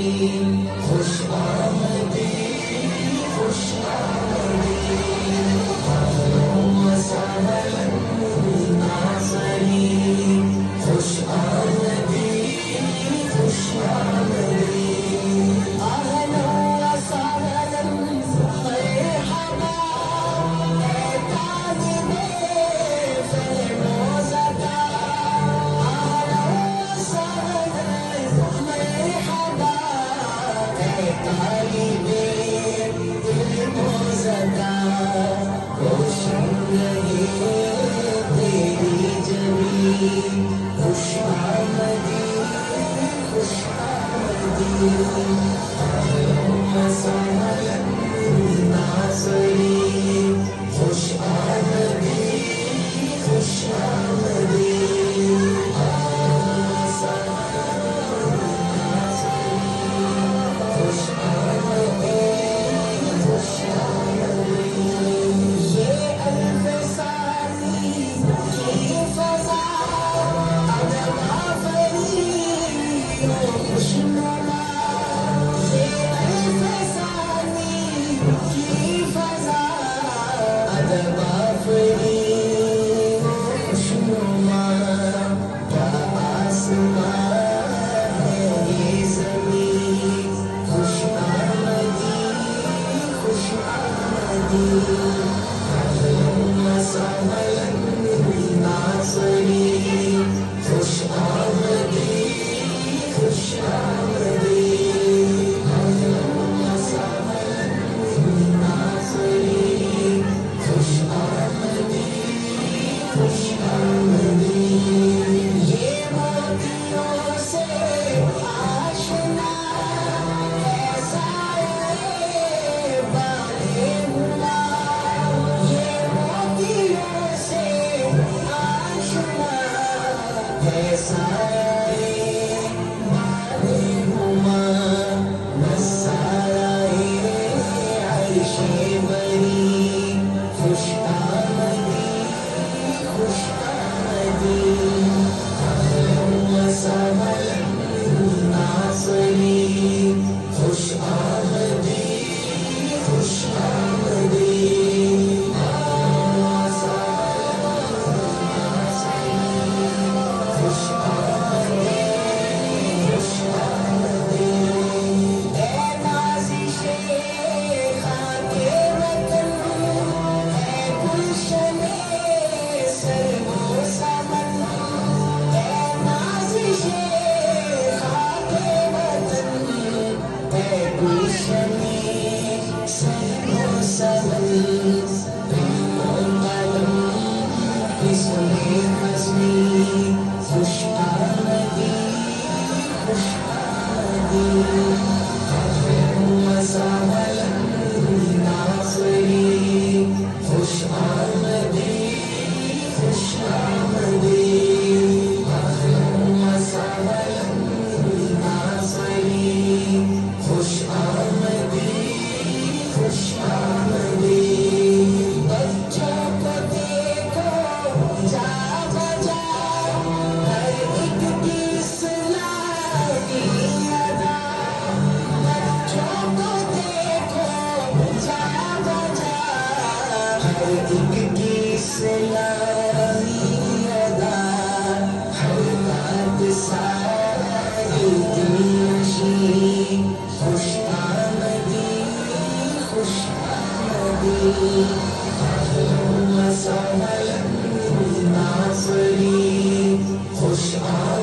खुश आमदी, खुश आमदी, अहलन व सहलन नाज़रीन। खुश आमदी, खुश आमदी, अहलन व सहलन मरहबा, ऐ तालिबे फ़िरदौसता। अहलन व सहलन मरहबा, ऐ तालिबे फ़िरदौसता। रोशन रहे तेरी जबीन, खुश आमदी, खुश आमदी, अहलन व सहलन नाज़रीन। खुश आमदी, खुश आमदी, अहलन व सहलन नाज़रीन। खुश आमदी, खुश आमदी। ये अल्फ़सानी की फ़ज़ा, अदब आफ़रीन व खुशनुमा। ये अल्फ़सानी की फ़ज़ा, अदब आफ़रीन व खुशनुमा। क्या आसमां है ये ज़मीन, खुश आमदी, खुश आमदी, अहलन व सहलन नाज़रीन। खुश आमदी, खुश आमदी, अहलन व सहलन नाज़रीन। खुश आमदी, खुश आमदी। ये मोतियों से आशना कैसा है बाग़े हुआ। ये मोतियों से आशना कैसा है बाग़े हुआ। नज़ारे अर्शे बरी, खुश आमदी, खुश आमदी, अहलन व सहलन नाज़रीन। खुश आमदी, खुश आमदी, अहलन व सहलन नाज़रीन। खुश आमदी, खुश आमदी, ऐ नाज़िशे खाके वतन, ऐ गुलशने सर्वो समन। ऐ नाज़िशे खाके वतन, ऐ गुलशने सर्वो समन। इल्मो कलम इसमें हज़मी, खुश आमदी, खुश आमदी, अहलन व सहलन नाज़रीन। खुश आमदी, खुश आमदी, अहलन व सहलन नाज़रीन। खुश आमदी, खुश आमदी। बच्चों को देखो जा बजा, हर एक की इस्लाही अदा। बच्चों को देखो जा बजा, हर एक की इस्लाही अदा। हर बात सारी दिलनशी, खुश आमदी, खुश आमदी, अहलन व सहलन नाज़रीन। खुश आमदी।